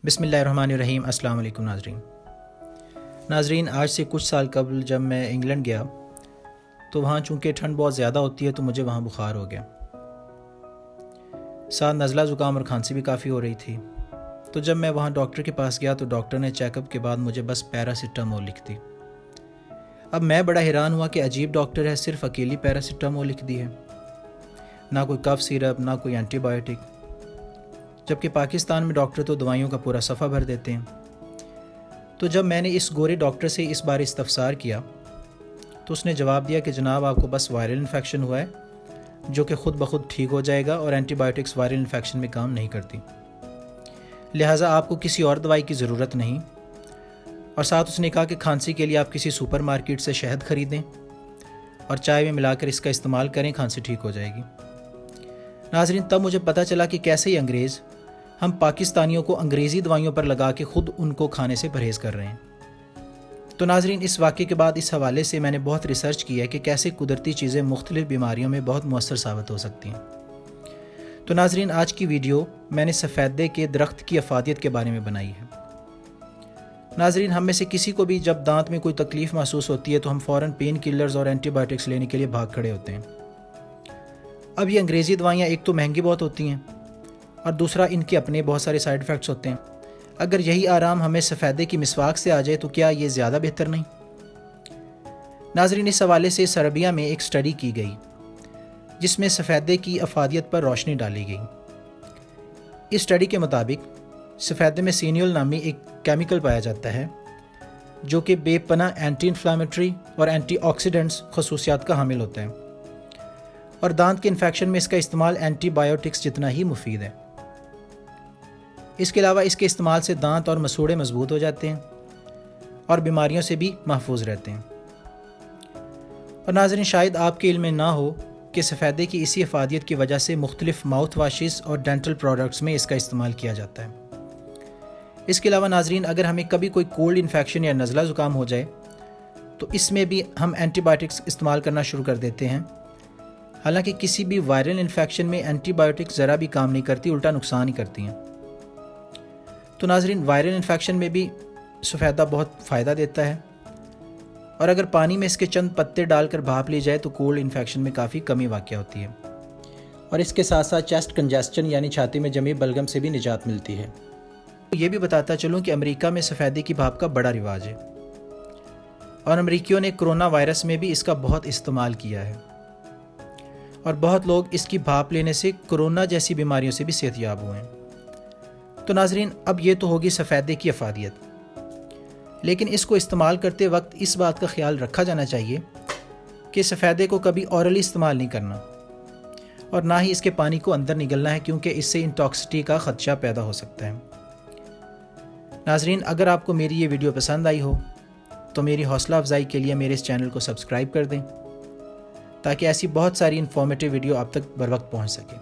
بسم اللہ الرحمن الرحیم۔ السلام علیکم ناظرین، آج سے کچھ سال قبل جب میں انگلینڈ گیا تو وہاں چونکہ ٹھنڈ بہت زیادہ ہوتی ہے تو مجھے وہاں بخار ہو گیا، ساتھ نزلہ زکام اور کھانسی بھی کافی ہو رہی تھی۔ تو جب میں وہاں ڈاکٹر کے پاس گیا تو ڈاکٹر نے چیک اپ کے بعد مجھے بس پیراسیٹامول لکھ دی۔ اب میں بڑا حیران ہوا کہ عجیب ڈاکٹر ہے، صرف اکیلی پیراسیٹامول لکھ دی ہے، نہ کوئی کف سیرپ نہ کوئی اینٹی بایوٹک، جبکہ پاکستان میں ڈاکٹر تو دوائیوں کا پورا صفحہ بھر دیتے ہیں۔ تو جب میں نے اس گورے ڈاکٹر سے اس بارے استفسار کیا تو اس نے جواب دیا کہ جناب آپ کو بس وائرل انفیکشن ہوا ہے جو کہ خود بخود ٹھیک ہو جائے گا، اور اینٹی بایوٹکس وائرل انفیکشن میں کام نہیں کرتی، لہٰذا آپ کو کسی اور دوائی کی ضرورت نہیں۔ اور ساتھ اس نے کہا کہ کھانسی کے لیے آپ کسی سپر مارکیٹ سے شہد خریدیں اور چائے میں ملا کر اس کا استعمال کریں، کھانسی ٹھیک ہو جائے گی۔ ناظرین، تب مجھے پتہ چلا کہ کیسے ہی انگریز ہم پاکستانیوں کو انگریزی دوائیوں پر لگا کے خود ان کو کھانے سے پرہیز کر رہے ہیں۔ تو ناظرین، اس واقعے کے بعد اس حوالے سے میں نے بہت ریسرچ کی ہے کہ کیسے قدرتی چیزیں مختلف بیماریوں میں بہت مؤثر ثابت ہو سکتی ہیں۔ تو ناظرین، آج کی ویڈیو میں نے سفیدے کے درخت کی افادیت کے بارے میں بنائی ہے۔ ناظرین، ہم میں سے کسی کو بھی جب دانت میں کوئی تکلیف محسوس ہوتی ہے تو ہم فوراً پین کلرز اور اینٹی بایوٹکس لینے کے لیے بھاگ کھڑے ہوتے ہیں۔ اب یہ انگریزی دوائیاں ایک تو مہنگی بہت ہوتی ہیں اور دوسرا ان کے اپنے بہت سارے سائیڈ ایفیکٹس ہوتے ہیں۔ اگر یہی آرام ہمیں سفیدے کی مسواک سے آ جائے تو کیا یہ زیادہ بہتر نہیں؟ ناظرین، اس حوالے سے سربیا میں ایک سٹڈی کی گئی جس میں سفیدے کی افادیت پر روشنی ڈالی گئی۔ اس سٹڈی کے مطابق سفیدے میں سینیول نامی ایک کیمیکل پایا جاتا ہے جو کہ بے پناہ اینٹی انفلیمیٹری اور اینٹی آکسیڈنٹس خصوصیات کا حامل ہوتا ہے، اور دانت کے انفیکشن میں اس کا استعمال اینٹی بایوٹکس جتنا ہی مفید ہے۔ اس کے علاوہ اس کے استعمال سے دانت اور مسوڑے مضبوط ہو جاتے ہیں اور بیماریوں سے بھی محفوظ رہتے ہیں۔ اور ناظرین، شاید آپ کے علم میں نہ ہو کہ سفیدے کی اسی افادیت کی وجہ سے مختلف ماؤتھ واشز اور ڈینٹل پروڈکٹس میں اس کا استعمال کیا جاتا ہے۔ اس کے علاوہ ناظرین، اگر ہمیں کبھی کوئی کولڈ انفیکشن یا نزلہ زکام ہو جائے تو اس میں بھی ہم اینٹی بایوٹکس استعمال کرنا شروع کر دیتے ہیں، حالانکہ کسی بھی وائرل انفیکشن میں اینٹی بایوٹکس ذرا بھی کام نہیں کرتی، الٹا نقصان ہی کرتی ہیں۔ تو ناظرین، وائرل انفیکشن میں بھی سفیدہ بہت فائدہ دیتا ہے، اور اگر پانی میں اس کے چند پتے ڈال کر بھاپ لی جائے تو کولڈ انفیکشن میں کافی کمی واقع ہوتی ہے، اور اس کے ساتھ ساتھ چیسٹ کنجسشن یعنی چھاتی میں جمی بلغم سے بھی نجات ملتی ہے۔ یہ بھی بتاتا چلوں کہ امریکہ میں سفیدے کی بھاپ کا بڑا رواج ہے، اور امریکیوں نے کرونا وائرس میں بھی اس کا بہت استعمال کیا ہے، اور بہت لوگ اس کی بھاپ لینے سے کرونا جیسی بیماریوں سے بھی صحت یاب ہوئے ہیں۔ تو ناظرین، اب یہ تو ہوگی سفیدے کی افادیت، لیکن اس کو استعمال کرتے وقت اس بات کا خیال رکھا جانا چاہیے کہ سفیدے کو کبھی اورلی استعمال نہیں کرنا، اور نہ ہی اس کے پانی کو اندر نگلنا ہے، کیونکہ اس سے انٹاکسٹی کا خدشہ پیدا ہو سکتا ہے۔ ناظرین، اگر آپ کو میری یہ ویڈیو پسند آئی ہو تو میری حوصلہ افزائی کے لیے میرے اس چینل کو سبسکرائب کر دیں تاکہ ایسی بہت ساری انفارمیٹیو ویڈیو آپ تک بر وقت پہنچ سکے۔